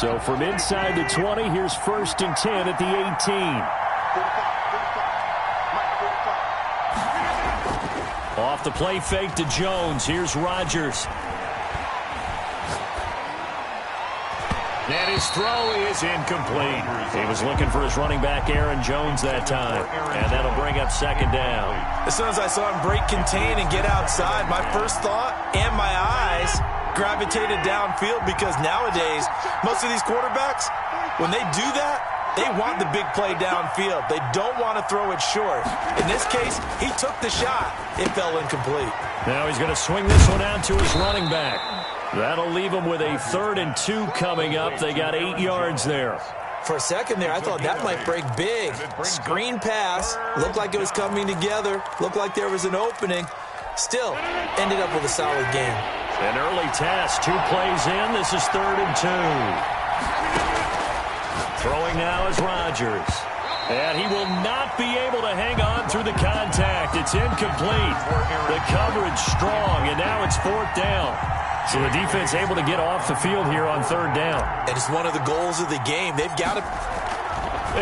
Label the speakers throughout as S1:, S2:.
S1: So from inside the 20, here's 1st and 10 at the 18. Off the play fake to Jones. Here's Rodgers. And his throw is incomplete. He was looking for his running back, Aaron Jones, that time. And that'll bring up 2nd down.
S2: As soon as I saw him break contain and get outside, my first thought and my eyes gravitated downfield, because nowadays, most of these quarterbacks, when they do that, they want the big play downfield. They don't want to throw it short. In this case, he took the shot. It fell incomplete.
S1: Now he's going to swing this one out to his running back. That'll leave him with a 3rd and 2 coming up. They got 8 yards there.
S2: For a second there, I thought that might break big. Screen pass. Looked like it was coming together. Looked like there was an opening. Still, ended up with a solid game.
S1: An early test. 2 plays in. This is 3rd and 2. Throwing now is Rodgers. And he will not be able to hang on through the contact. It's incomplete. The coverage strong, and now it's 4th down. So the defense able to get off the field here on 3rd down.
S2: And it's one of the goals of the game. They've got to...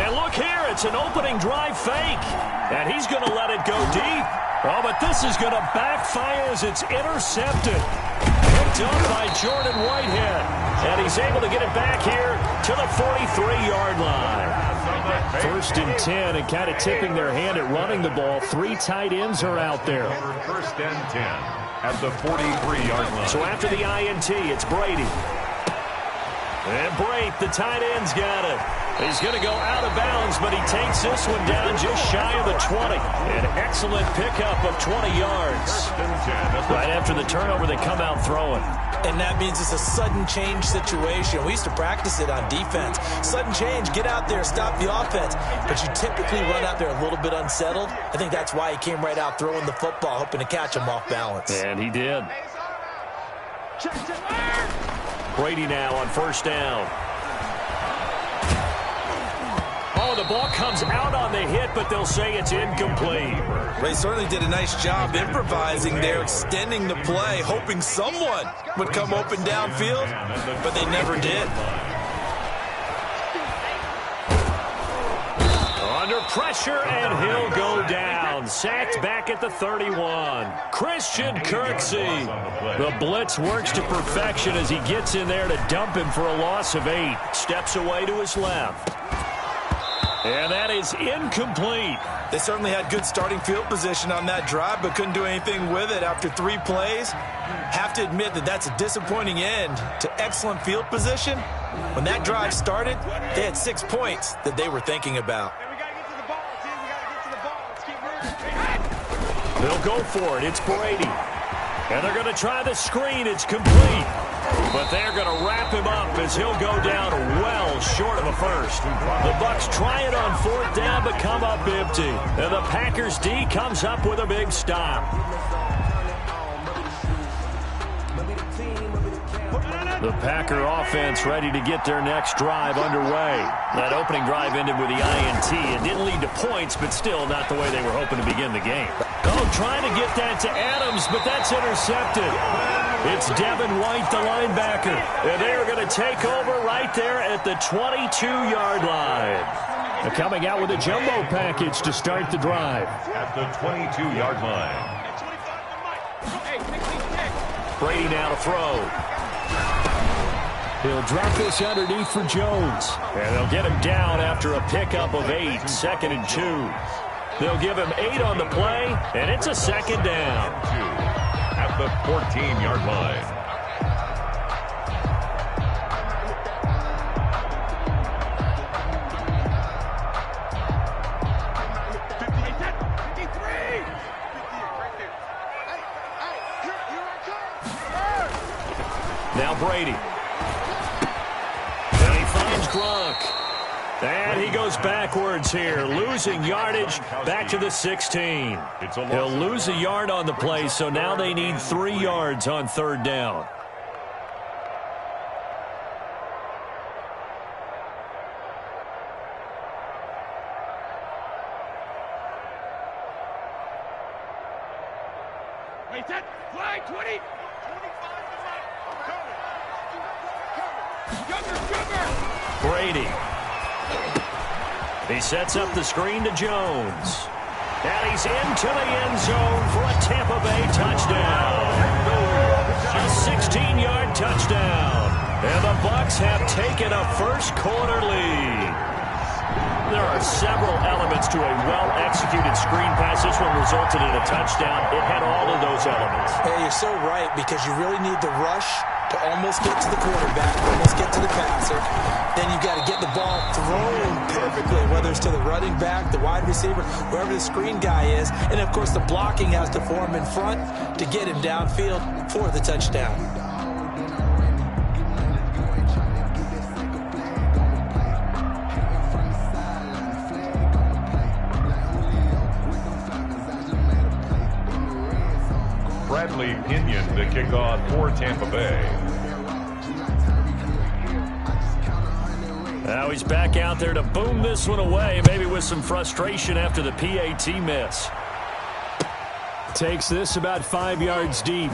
S1: And look here, it's an opening drive fake. And he's going to let it go deep. Oh, but this is going to backfire as it's intercepted. Picked up by Jordan Whitehead. And he's able to get it back here to the 43-yard line. 1st and 10, and kind of tipping their hand at running the ball. 3 tight ends are out there.
S3: 1st and 10 at the 43-yard line.
S1: So after the INT, it's Brady. And Brate, the tight end's got it. He's going to go out of bounds, but he takes this one down just shy of the 20. An excellent pickup of 20 yards. Right after the turnover, they come out throwing.
S2: And that means it's a sudden change situation. We used to practice it on defense. Sudden change, get out there, stop the offense. But you typically run out there a little bit unsettled. I think that's why he came right out throwing the football, hoping to catch him off balance.
S1: And he did. Brady now on 1st down. Oh, the ball comes out on the hit, but they'll say it's incomplete.
S2: Ray certainly did a nice job improvising there, extending the play, hoping someone would come open downfield, but they never did.
S1: Under pressure, and he'll go down. Sacked back at the 31. Christian Kirksey. The blitz works to perfection as he gets in there to dump him for a loss of 8. Steps away to his left. And that is incomplete.
S2: They certainly had good starting field position on that drive, but couldn't do anything with it after 3 plays. Have to admit that that's a disappointing end to excellent field position. When that drive started, they had 6 points that they were thinking about.
S1: They'll go for it. It's Brady. And they're going to try the screen. It's complete. But they're going to wrap him up as he'll go down well short of a first. The Bucs try it on 4th down, but come up empty. And the Packers D comes up with a big stop. The Packer offense ready to get their next drive underway. That opening drive ended with the INT. It didn't lead to points, but still not the way they were hoping to begin the game. Oh, trying to get that to Adams, but that's intercepted. It's Devin White, the linebacker. And they are going to take over right there at the 22-yard line. They're coming out with a jumbo package to start the drive.
S3: At the 22-yard line.
S1: Brady now to throw. He'll drop this underneath for Jones. And they'll get him down after a pickup of 8, 2nd and 2. They'll give him 8 on the play, and it's a 2nd down.
S3: At the 14-yard line.
S1: Now Brady. And he finds Gronk. And he goes backwards here, losing yardage back to the 16. He'll lose a yard on the play, so now they need 3 yards on 3rd down. Brady. He sets up the screen to Jones. And he's into the end zone for a Tampa Bay touchdown. A 16-yard touchdown. And the Bucs have taken a first-quarter lead. There are several elements to a well-executed screen pass. This one resulted in a touchdown. It had all of those elements.
S2: Hey, you're so right, because you really need the rush to almost get to the quarterback, almost get to the passer. Then you've got to get the ball thrown perfectly, whether it's to the running back, the wide receiver, wherever the screen guy is. And, of course, the blocking has to form in front to get him downfield for the touchdown.
S3: Bradley Pinion to kick off for Tampa Bay.
S1: Now he's back out there to boom this one away, maybe with some frustration after the PAT miss. Takes this about 5 yards deep.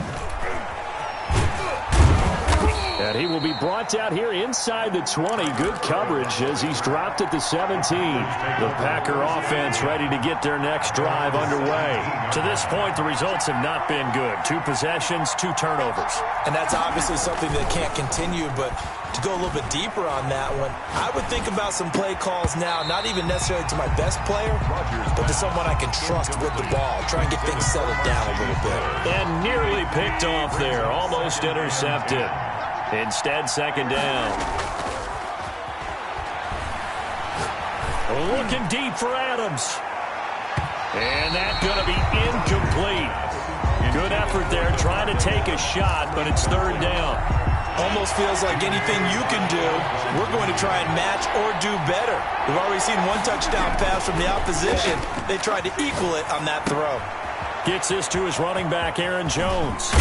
S1: And he will be brought down here inside the 20. Good coverage as he's dropped at the 17. The Packer offense ready to get their next drive underway. To this point, the results have not been good. 2 possessions, 2 turnovers.
S2: And that's obviously something that can't continue, but to go a little bit deeper on that one, I would think about some play calls now, not even necessarily to my best player, but to someone I can trust with the ball. Try and get things settled down a little bit.
S1: And nearly picked off there, almost intercepted. Instead, second down. Looking deep for Adams. And that's going to be incomplete. Good effort there, trying to take a shot, but it's third down.
S2: Almost feels like anything you can do, we're going to try and match or do better. We've already seen 1 touchdown pass from the opposition. They tried to equal it on that throw.
S1: Gets this to his running back, Aaron Jones.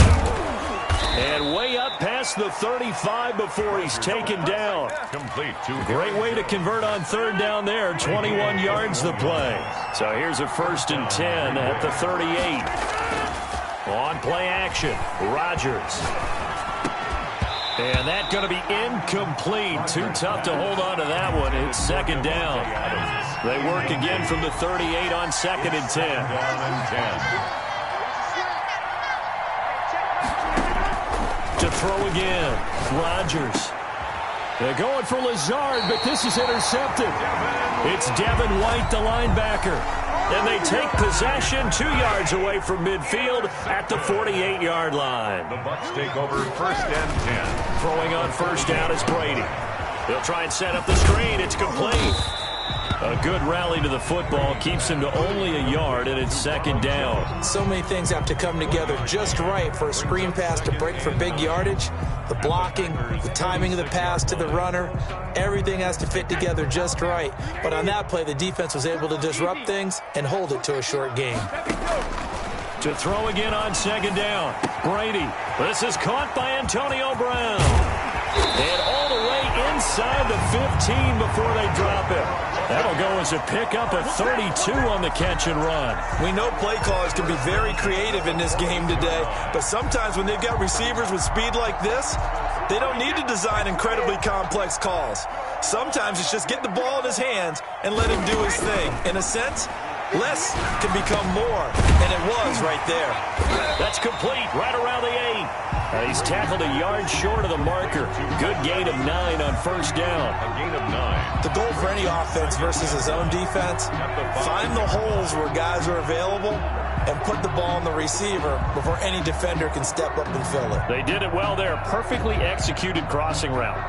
S1: And way up past the 35 before he's taken down.
S3: Complete.
S1: Great way to convert on third down there. 21 yards the play. So here's a 1st and 10 at the 38. On play action, Rodgers. And that's going to be incomplete. Too tough to hold on to that one. It's second down. They work again from the 38 on 2nd and 10.
S3: 1 and 10.
S1: To throw again, Rodgers. They're going for Lazard, but this is intercepted. It's Devin White, the linebacker. And they take possession 2 yards away from midfield at the 48-yard line.
S3: The Bucs take over 1st and 10.
S1: Throwing on first down is Brady. They'll try and set up the screen. It's complete. A good rally to the football keeps him to only a yard, and it's second down.
S2: So many things have to come together just right for a screen pass to break for big yardage. The blocking, the timing of the pass to the runner, everything has to fit together just right. But on that play, the defense was able to disrupt things and hold it to a short game.
S1: To throw again on second down, Brady. This is caught by Antonio Brown. And all the way inside the 15 before they drop it. That'll go as a pickup of 32 on the catch and run.
S2: We know play callers can be very creative in this game today, but sometimes when they've got receivers with speed like this, they don't need to design incredibly complex calls. Sometimes it's just get the ball in his hands and let him do his thing. In a sense, less can become more, and it was right there.
S1: That's complete, right around the 8. He's tackled a yard short of the marker. Good gain of 9 on first down.
S3: A gain of 9.
S2: The goal for any offense versus his own defense, find the holes where guys are available and put the ball on the receiver before any defender can step up and fill it.
S1: They did it well there. Perfectly executed crossing route.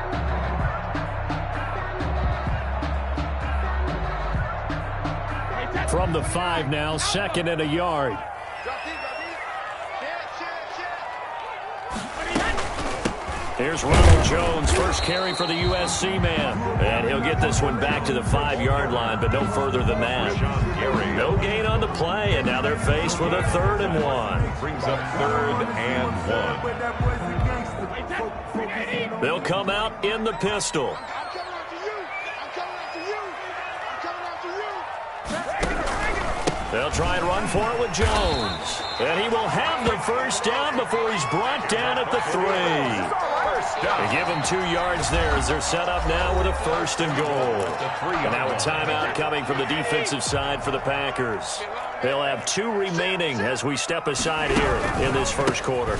S1: From the 5 now, 2nd and a yard. Here's Ronald Jones, first carry for the USC man. And he'll get this one back to the 5-yard line, but no further than that. No gain on the play, and now they're faced with a 3rd and 1.
S3: Brings up 3rd and 1.
S1: They'll come out in the pistol. They'll try and run for it with Jones. And he will have the first down before he's brought down at the 3. They give him 2 yards there as they're set up now with a 1st and goal. And now a timeout coming from the defensive side for the Packers. They'll have 2 remaining as we step aside here in this first quarter.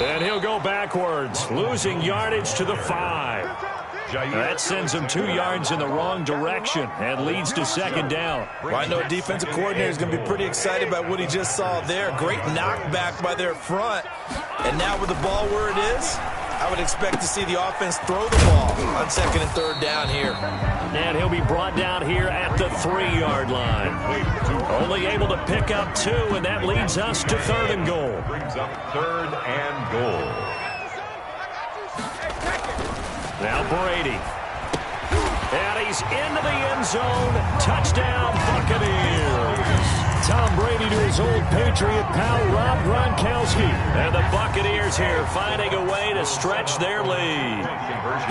S1: And he'll go backwards, losing yardage to the 5. That sends him 2 yards in the wrong direction and leads to 2nd down.
S2: Well, I know a defensive coordinator is going to be pretty excited about what he just saw there. Great knockback by their front. And now with the ball where it is, I would expect to see the offense throw the ball on 2nd and 3rd down here.
S1: And he'll be brought down here at the 3-yard line. Only able to pick up 2, and that leads us to 3rd and goal.
S3: Brings up 3rd and goal.
S1: Now Brady. And he's into the end zone. Touchdown, Buccaneers. Tom Brady to his old Patriot pal, Rob Gronkowski. And the Buccaneers here finding a way to stretch their lead.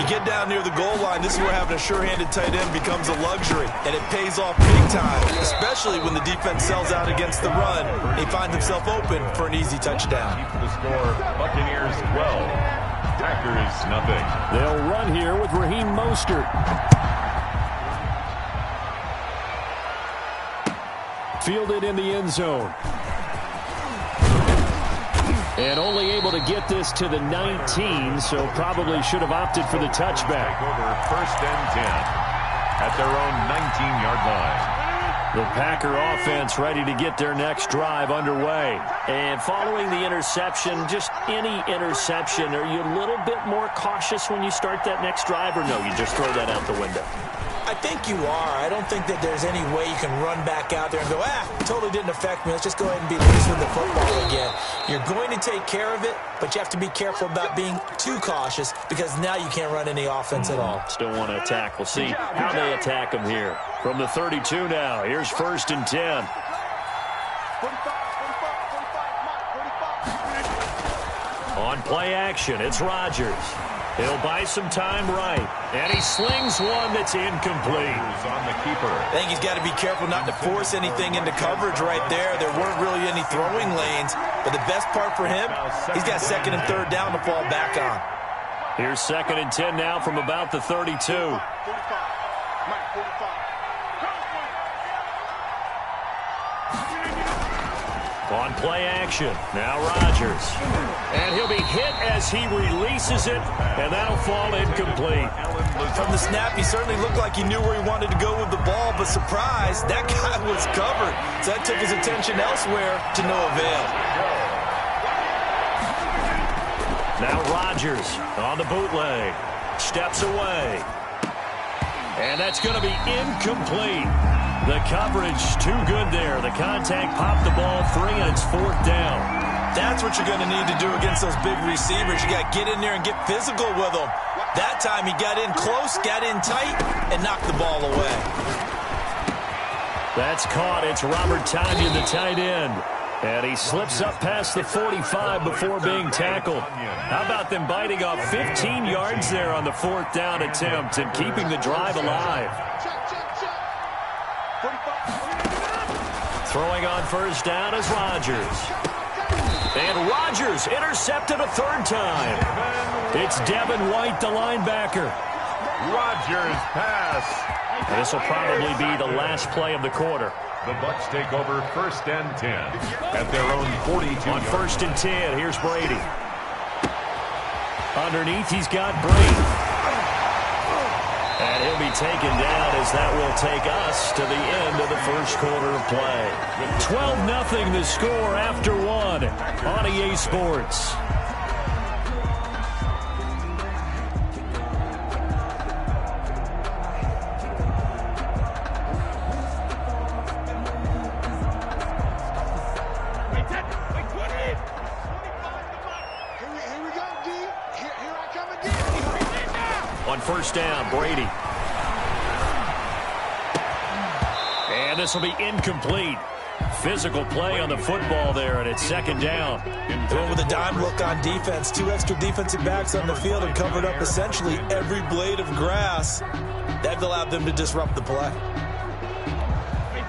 S2: You get down near the goal line, this is where having a sure-handed tight end becomes a luxury. And it pays off big time, especially when the defense sells out against the run. He finds himself open for an easy touchdown.
S3: Keeps the score, Buccaneers 12. Packers nothing.
S1: They'll run here with Raheem Mostert. Fielded in the end zone. And only able to get this to the 19, so probably should have opted for the touchback.
S3: Over 1st and 10 at their own 19-yard line.
S1: The Packer offense ready to get their next drive underway. And following the interception, just any interception, are you a little bit more cautious when you start that next drive, or no, you just throw that out the window?
S2: I think you are. I don't think that there's any way you can run back out there and go, totally didn't affect me. Let's just go ahead and be loose with the football again. You're going to take care of it, but you have to be careful about being too cautious because now you can't run any offense at all.
S1: Still want to attack. We'll see how they attack them here. From the 32 now, here's 1st and 10. On play action, it's Rodgers. He'll buy some time right. And he slings one that's incomplete.
S3: On the keeper.
S2: I think he's got to be careful not to force anything into coverage right there. There weren't really any throwing lanes. But the best part for him, he's got 2nd and 3rd down to fall back on.
S1: Here's 2nd and 10 now from about the 32. On play action, now Rodgers. And he'll be hit as he releases it, and that'll fall incomplete.
S2: From the snap, he certainly looked like he knew where he wanted to go with the ball, but surprise, that guy was covered. So that took his attention elsewhere to no avail.
S1: Now Rodgers on the bootleg. Steps away. And that's going to be incomplete. The coverage too good there. The contact popped the ball free, and it's 4th down.
S2: That's what you're going to need to do against those big receivers. You got to get in there and get physical with them. That time he got in close, got in tight, and knocked the ball away.
S1: That's caught. It's Robert Tonyan, the tight end. And he slips up past the 45 before being tackled. How about them biting off 15 yards there on the 4th down attempt and keeping the drive alive? Throwing on 1st down is Rodgers. And Rodgers intercepted a 3rd time. It's Devin White, the linebacker.
S3: Rodgers pass.
S1: And this will probably be the last play of the quarter.
S3: The Bucs take over 1st and 10 at their own 42.
S1: On 1st and 10, here's Brady. Underneath, he's got Brady. And he'll be taken down as that will take us to the end of the first quarter of play. 12-0 the score after 1 on EA Sports. On 1st down, Brady. And this will be incomplete. Physical play on the football there, and it's 2nd down.
S2: Going with a dime look on defense. 2 extra defensive backs on the field and covered up essentially every blade of grass. That allowed them to disrupt the play.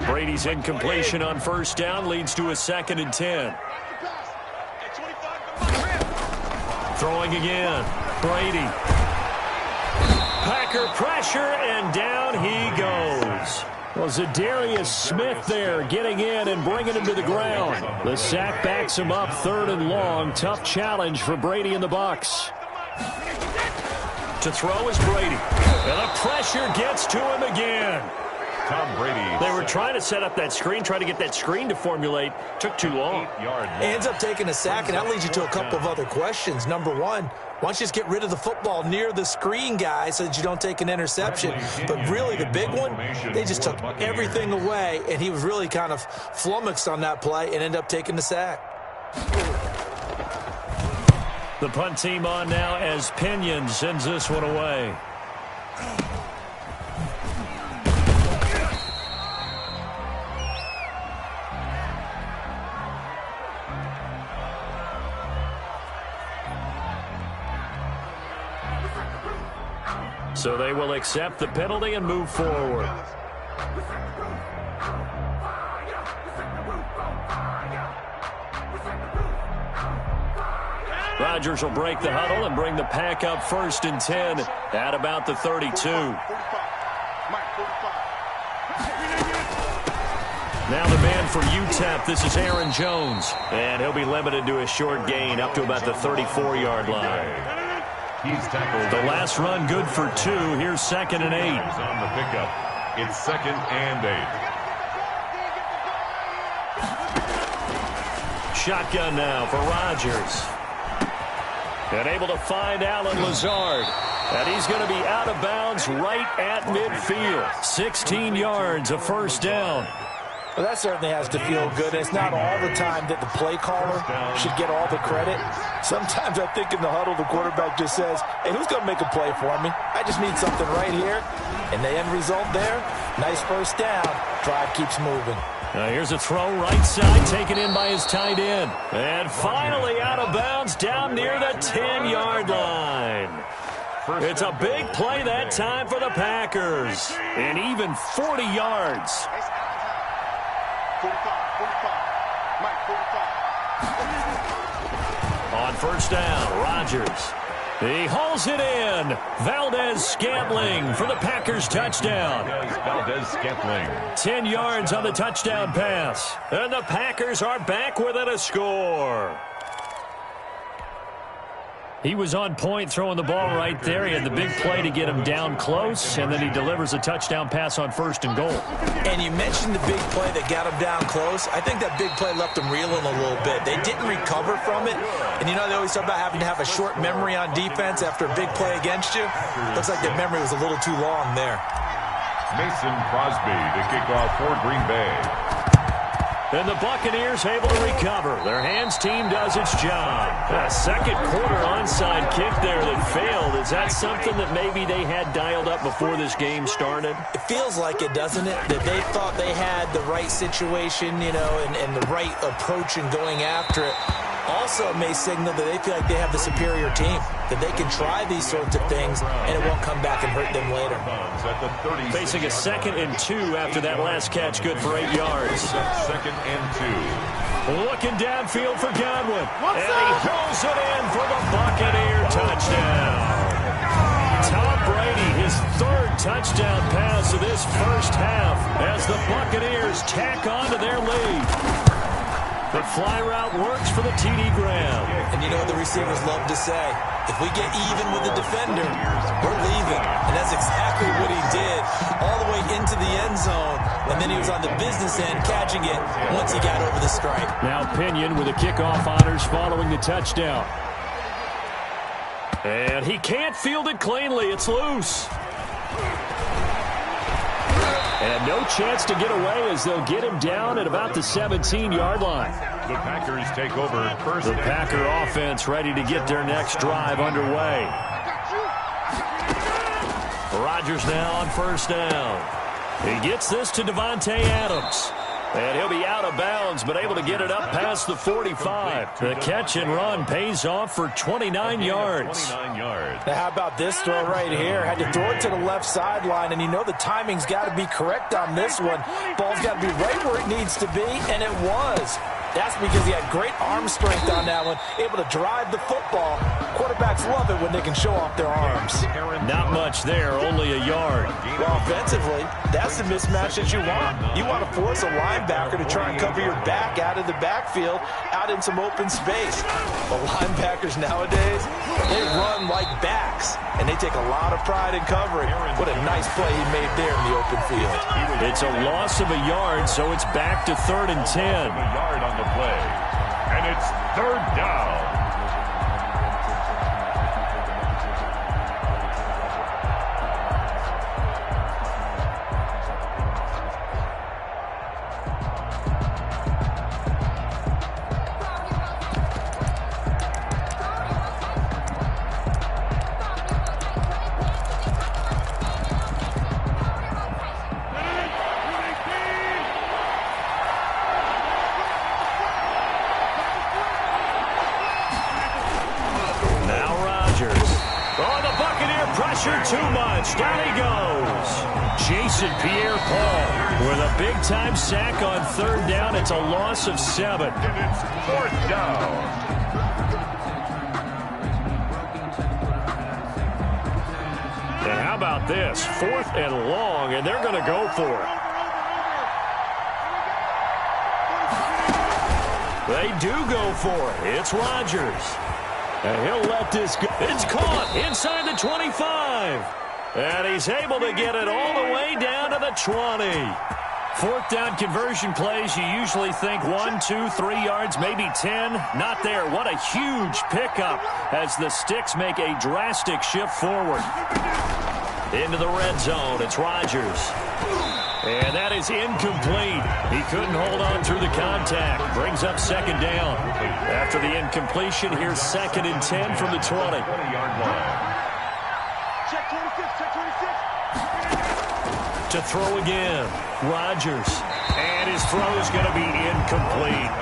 S1: Brady's incompletion on first down leads to a 2nd and 10. Throwing again. Brady. Packer pressure, and down he goes. Well, Zadarius Smith there getting in and bringing him to the ground. The sack backs him up 3rd and long. Tough challenge for Brady and the Bucs. To throw is Brady. And the pressure gets to him again.
S3: Tom Brady.
S1: They were trying to set up that screen, try to get that screen to formulate. Took too long.
S2: Ends up taking a sack, and that leads you to a couple of other questions. Number one, why don't you just get rid of the football near the screen guy so that you don't take an interception? But really, the big one, they just took everything away, and he was really kind of flummoxed on that play and ended up taking the sack.
S1: The punt team on now as Pinion sends this one away. So they will accept the penalty and move forward. Rodgers will break the huddle and bring the pack up 1st and 10 at about the 32. Now the man for UTEP, this is Aaron Jones. And he'll be limited to a short gain up to about the 34-yard line.
S3: He's tackled.
S1: The last run good for 2. Here's 2nd and 8.
S3: He's on the pickup. It's 2nd and 8.
S1: Shotgun now for Rodgers. And able to find Allen Lazard. And he's going to be out of bounds right at midfield. 16 yards, a 1st down.
S2: Well, that certainly has to feel good. It's not all the time that the play caller should get all the credit. Sometimes I think in the huddle, the quarterback just says, hey, who's going to make a play for me? I just need something right here. And the end result there, nice 1st down. Drive keeps moving.
S1: Now here's a throw right side, taken in by his tight end. And finally out of bounds down near the 10-yard line. It's a big play that time for the Packers. And even 40 yards. On 1st down, Rodgers. He hauls it in. Valdez-Scantling for the Packers touchdown.
S3: Valdez-Scantling.
S1: 10 yards on the touchdown pass. And the Packers are back within a score. He was on point throwing the ball right there. He had the big play to get him down close, and then he delivers a touchdown pass on 1st and goal.
S2: And you mentioned the big play that got him down close. I think that big play left him reeling a little bit. They didn't recover from it. And you know, they always talk about having to have a short memory on defense after a big play against you. Looks like that memory was a little too long there.
S3: Mason Crosby to kick off for Green Bay.
S1: And the Buccaneers able to recover. Their hands team does its job. A 2nd quarter onside kick there that failed. Is that something that maybe they had dialed up before this game started?
S2: It feels like it, doesn't it? That they thought they had the right situation, you know, and the right approach in going after it. Also, it may signal that they feel like they have the superior team, that they can try these sorts of things, and it won't come back and hurt them later.
S1: Facing a 2nd and 2 after that last catch, good for 8 yards.
S3: 2nd and 2.
S1: Looking downfield for Godwin, and he hauls it in for the Buccaneer touchdown. Tom Brady, his 3rd touchdown pass of this 1st half as the Buccaneers tack on to their lead. The fly route works for the TD Graham.
S2: And you know what the receivers love to say? If we get even with the defender, we're leaving. And that's exactly what he did all the way into the end zone. And then he was on the business end catching it once he got over the stripe.
S1: Now Pinion with the kickoff honors following the touchdown. And he can't field it cleanly. It's loose. And no chance to get away as they'll get him down at about the 17-yard line.
S3: The Packers take over 1st.
S1: The Packer offense ready to get their next drive underway. Rodgers now on 1st down. He gets this to Davante Adams. And he'll be out of bounds, but able to get it up past the 45. The catch and run pays off for 29 yards.
S3: 29 yards.
S2: Now, how about this throw right here? Had to throw it to the left sideline, and you know the timing's got to be correct on this one. Ball's got to be right where it needs to be, and it was. That's because he had great arm strength on that one, able to drive the football. Quarterbacks love it when they can show off their arms.
S1: Not much there, only a yard.
S2: Well, offensively, that's the mismatch that you want. You want to force a linebacker to try and cover your back out of the backfield, out in some open space. But linebackers nowadays, they run like backs, and they take a lot of pride in covering. What a nice play he made there in the open field.
S1: It's a loss of a yard, so it's back to 3rd and 10.
S3: A yard on the play. And it's 3rd down.
S1: Too much. Down he goes. Jason Pierre-Paul with a big-time sack on 3rd down. It's a loss of 7.
S3: And it's 4th down.
S1: And how about this? 4th and long, and they're going to go for it. They do go for it. It's Rodgers. And he'll let this go. It's caught inside the 25. And he's able to get it all the way down to the 20. 4th down conversion plays, you usually think 1, 2, 3 yards, maybe 10. Not there. What a huge pickup as the Sticks make a drastic shift forward. Into the red zone. It's Rodgers. And that is incomplete. He couldn't hold on through the contact. Brings up 2nd down. After the incompletion, here's 2nd and 10 from the 20.
S3: 20-yard line.
S4: Check 26, check 26.
S1: To throw again. Rodgers. And his throw is going to be incomplete.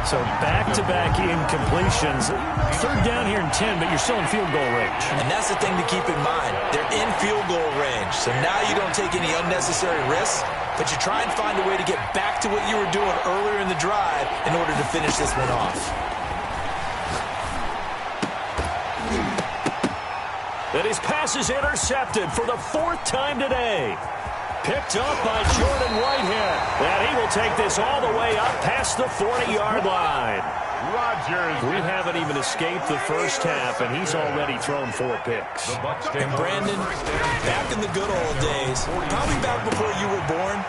S1: So back-to-back incompletions. 3rd down here in 10, but you're still in field goal range.
S2: And that's the thing to keep in mind. They're in field goal range. So now you don't take any unnecessary risks, but you try and find a way to get back to what you were doing earlier in the drive in order to finish this one off.
S1: And his pass is intercepted for the 4th time today. Picked up by Jordan Whitehead. And he will take this all the way up past the 40-yard line.
S3: Rodgers.
S1: We haven't even escaped the first half, and he's already thrown 4 picks.
S2: And Brandon, back in the good old days, probably back before you were born,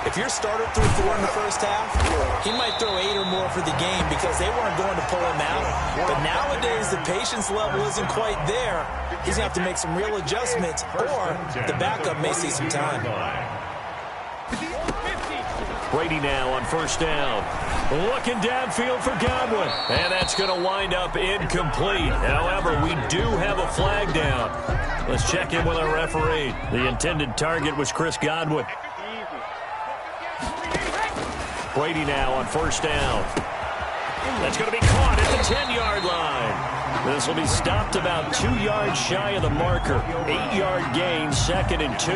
S2: if your starter threw 4 in the first half, he might throw 8 or more for the game because they weren't going to pull him out. But nowadays, the patience level isn't quite there. He's going to have to make some real adjustments, or the backup may see some time.
S1: Brady now on 1st down. Looking downfield for Godwin. And that's going to wind up incomplete. However, we do have a flag down. Let's check in with our referee. The intended target was Chris Godwin. Brady now on 1st down. That's going to be caught at the 10-yard line. This will be stopped about 2 yards shy of the marker. 8-yard gain, 2nd and 2.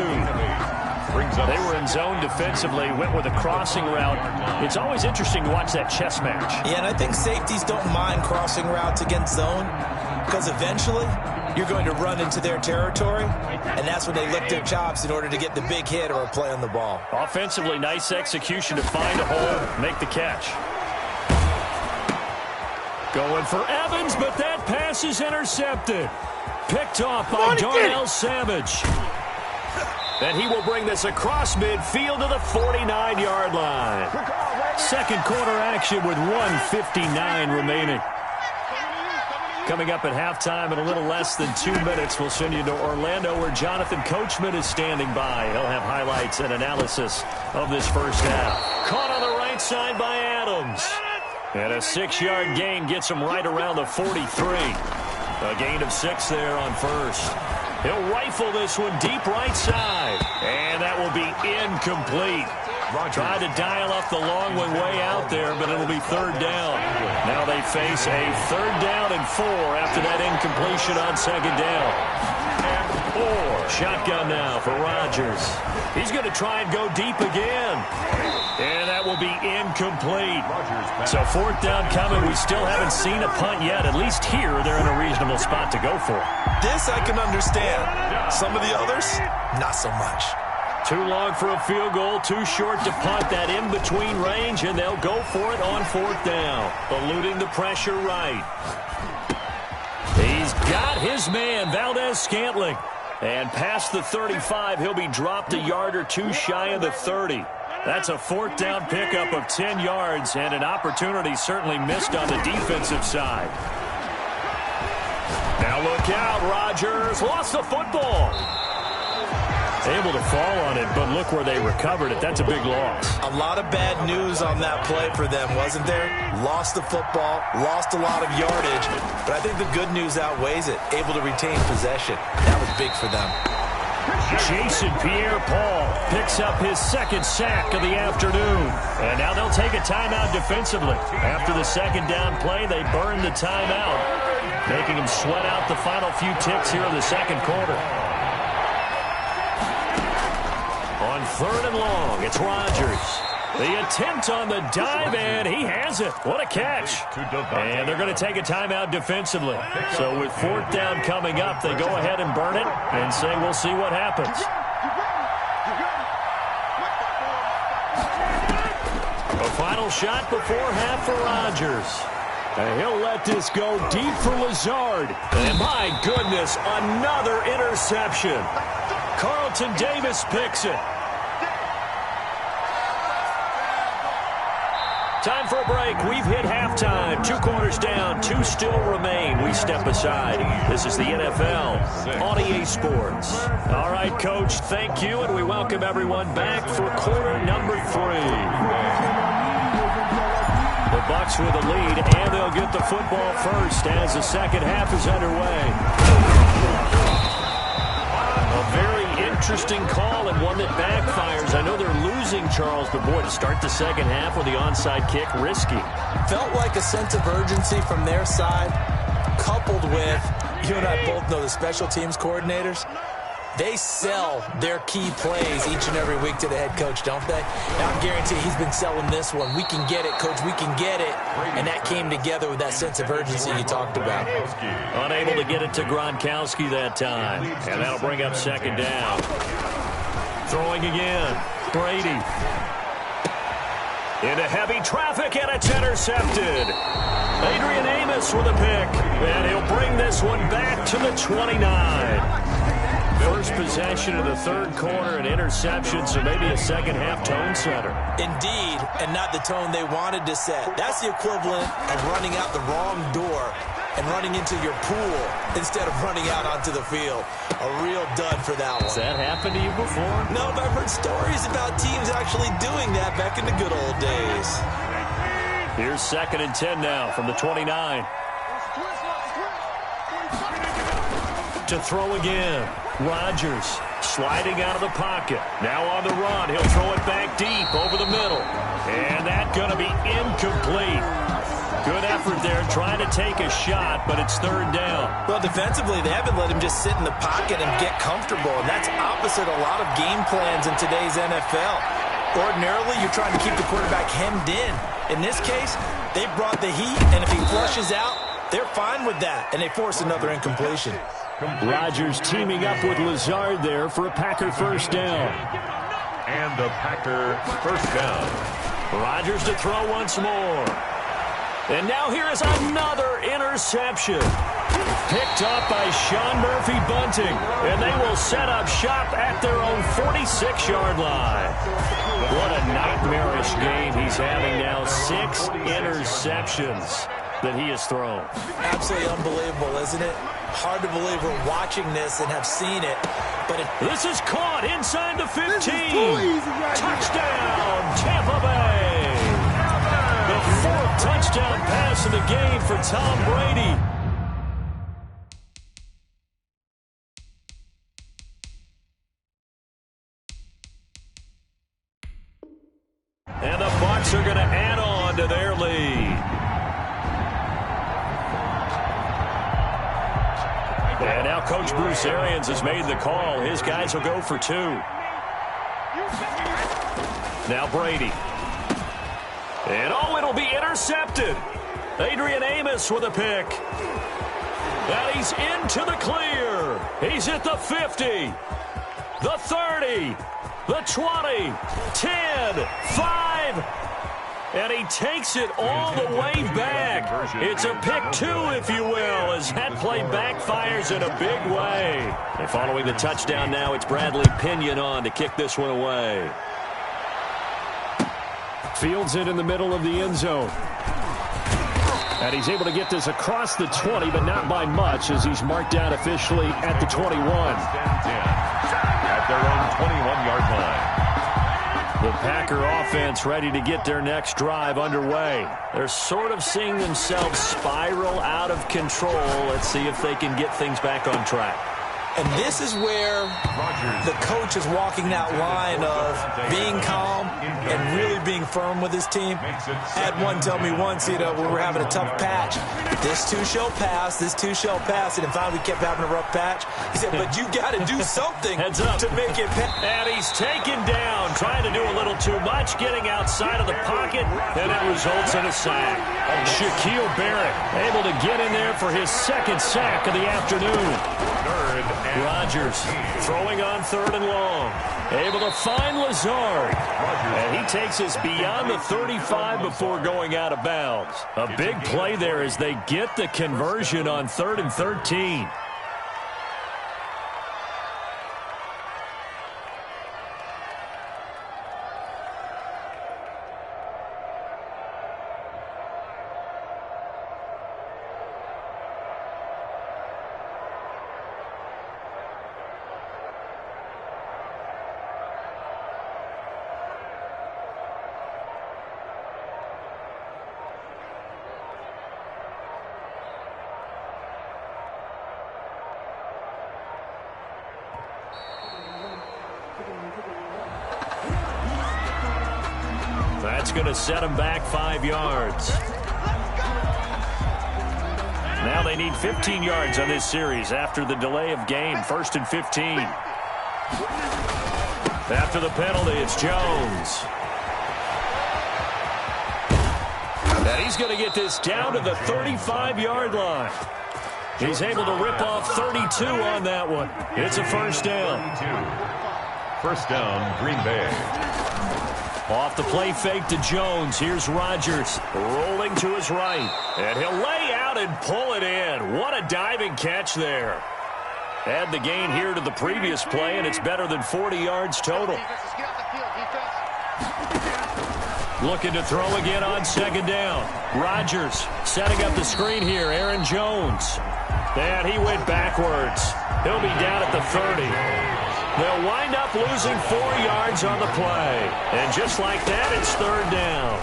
S1: They were in zone defensively, went with a crossing route. It's always interesting to watch that chess match.
S2: Yeah, and I think safeties don't mind crossing routes against zone because eventually you're going to run into their territory, and that's when they lick their chops in order to get the big hit or a play on the ball.
S1: Offensively, nice execution to find a hole, make the catch. Going for Evans, but that pass is intercepted. Picked off by Darnell Savage. And he will bring this across midfield to the 49-yard line. 2nd quarter action with 1:59 remaining. Coming up at halftime in a little less than 2 minutes, we'll send you to Orlando where Jonathan Coachman is standing by. He'll have highlights and analysis of this first half. Caught on the right side by Adams. And a 6-yard gain gets him right around the 43. A gain of 6 there on 1st. He'll rifle this one deep right side. And that will be incomplete. Tried to dial up the long one way out there, but it'll be third down. Now they face a third down and 4 after that incompletion on second down. And 4. Shotgun now for Rodgers. He's going to try and go deep again. And that will be incomplete. So fourth down coming. We still haven't seen a punt yet. At least here, they're in a reasonable spot to go for.
S2: This I can understand. Some of the others, not so much.
S1: Too long for a field goal, too short to punt. That in-between range, and they'll go for it on fourth down. Eluding the pressure right. He's got his man, Valdez-Scantling. And past the 35, he'll be dropped a yard or two shy of the 30. That's a fourth down pickup of 10 yards, and an opportunity certainly missed on the defensive side. Now look out, Rodgers lost the football. Able to fall on it, but look where they recovered it. That's a big loss.
S2: A lot of bad news on that play for them, wasn't there? Lost the football, lost a lot of yardage, but I think the good news outweighs it. Able to retain possession. That was big for them.
S1: Jason Pierre-Paul picks up his second sack of the afternoon. And now they'll take a timeout defensively. After the second down play, they burn the timeout, making them sweat out the final few ticks here in the second quarter. On third and long, it's Rodgers. The attempt on the dive, and he has it. What a catch. And they're going to take a timeout defensively. So with fourth down coming up, they go ahead and burn it and say we'll see what happens. A final shot before half for Rodgers. And he'll let this go deep for Lazard. And my goodness, another interception. Carlton Davis picks it. Time for a break. We've hit halftime. 2 quarters down. 2 still remain. We step aside. This is the NFL on EA Sports. All right, Coach, thank you, and we welcome everyone back for quarter number 3. The Bucs with the lead, and they'll get the football first as the second half is underway. A very interesting call and one that backfires. I know they're losing, Charles, but boy, to start the second half with the onside kick, risky.
S2: Felt like a sense of urgency from their side, coupled with, you and I both know the special teams coordinators. They sell their key plays each and every week to the head coach, don't they? Now, I guarantee he's been selling this one. We can get it, Coach. We can get it. And that came together with that sense of urgency you talked about.
S1: Unable to get it to Gronkowski that time. And that'll bring up second down. Throwing again. Brady. Into heavy traffic, and it's intercepted. Adrian Amos with a pick. And he'll bring this one back to the 29. First possession of the third quarter, an interception, so maybe a second-half tone setter.
S2: Indeed, and not the tone they wanted to set. That's the equivalent of running out the wrong door and running into your pool instead of running out onto the field. A real dud for that one.
S1: Has that happened to you before?
S2: No, but I've heard stories about teams actually doing that back in the good old days.
S1: Here's second and 10 now from the 29. To throw again. Rodgers sliding out of the pocket. Now on the run. He'll throw it back deep over the middle. And that's going to be incomplete. Good effort there trying to take a shot, but it's third down.
S2: Well, defensively, they haven't let him just sit in the pocket and get comfortable, and that's opposite a lot of game plans in today's NFL. Ordinarily, you're trying to keep the quarterback hemmed in. In this case, they brought the heat, and if he flushes out, they're fine with that, and they force another incompletion.
S1: Rodgers teaming up with Lazard there for a Packer first down.
S3: And the Packer first down.
S1: Rodgers to throw once more. And now here is another interception. Picked up by Sean Murphy-Bunting. And they will set up shop at their own 46-yard line. What a nightmarish game he's having now. 6 interceptions that he has thrown.
S2: Absolutely unbelievable, isn't it? Hard to believe we're watching this and have seen it. But
S1: this is caught inside the 15. Touchdown, Tampa Bay. The 4th touchdown pass of the game for Tom Brady. And now Coach Bruce Arians has made the call. His guys will go for 2. Now Brady. And it'll be intercepted. Adrian Amos with a pick. And he's into the clear. He's at the 50, the 30, the 20, 10, 5. And he takes it all the way back. It's a pick 2, if you will, as that play backfires in a big way. And following the touchdown now, it's Bradley Pinion on to kick this one away.
S5: Fields it in the middle of the end zone. And he's able to get this across the 20, but not by much, as he's marked down officially at the 21.
S3: At their own 21-yard line.
S1: The Packer offense ready to get their next drive underway. They're sort of seeing themselves spiral out of control. Let's see if they can get things back on track.
S2: And this is where the coach is walking that line of being calm and really being firm with his team. I had one tell me once, when we were having a tough patch, this too shall pass, this too shall pass. And finally we kept having a rough patch. He said, but you got to do something to make it pass.
S1: And he's taken down, trying to do a little too much, getting outside of the pocket, and it results in a sack. Shaquille Barrett able to get in there for his second sack of the afternoon. Rodgers throwing on 3rd and long. Able to find Lazard. And he takes us beyond the 35 before going out of bounds. A big play there as they get the conversion on 3rd and 13. That's going to set them back 5 yards. Now they need 15 yards on this series after the delay of game. 1st and 15. After the penalty, it's Jones. And he's going to get this down to the 35-yard line. He's able to rip off 32 on that one. It's a first down.
S3: First down, Green Bay.
S1: Off the play fake to Jones. Here's Rodgers rolling to his right. And he'll lay out and pull it in. What a diving catch there. Add the gain here to the previous play, and it's better than 40 yards total. Looking to throw again on 2nd down. Rodgers setting up the screen here. Aaron Jones. And he went backwards. He'll be down at the 30. They'll wind up losing 4 yards on the play. And just like that, it's 3rd down.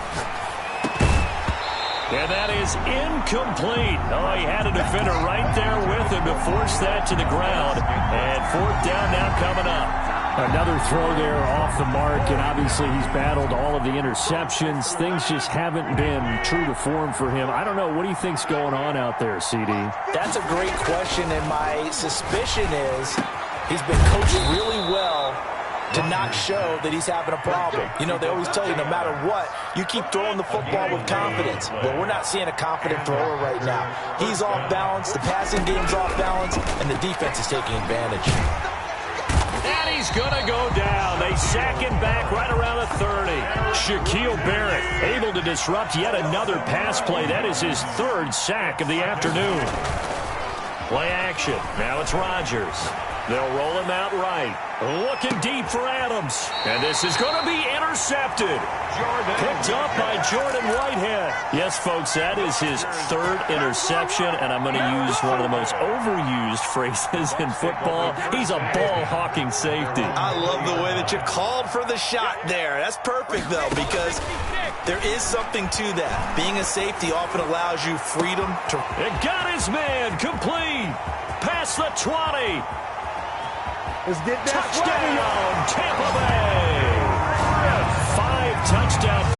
S1: And that is incomplete. Oh, he had a defender right there with him to force that to the ground. And 4th down now coming up.
S5: Another throw there off the mark, and obviously he's battled all of the interceptions. Things just haven't been true to form for him. I don't know. What do you think's going on out there, CD?
S2: That's a great question, and my suspicion is he's been coached really well to not show that he's having a problem. You know, they always tell you no matter what, you keep throwing the football with confidence. But we're not seeing a confident thrower right now. He's off balance, the passing game's off balance, and the defense is taking advantage.
S1: And he's going to go down. They sack him back right around the 30. Shaquille Barrett able to disrupt yet another pass play. That is his 3rd sack of the afternoon. Play action. Now it's Rodgers. They'll roll him out right. Looking deep for Adams. And this is going to be intercepted. Picked up by Jordan Whitehead. Yes, folks, that is his 3rd interception, and I'm going to use one of the most overused phrases in football. He's a ball-hawking safety.
S2: I love the way that you called for the shot there. That's perfect, though, because there is something to that. Being a safety often allows you freedom to...
S1: It got his man complete. Past the 20.
S4: Let's get that
S1: Touchdown, Tampa Bay. 5 touchdowns.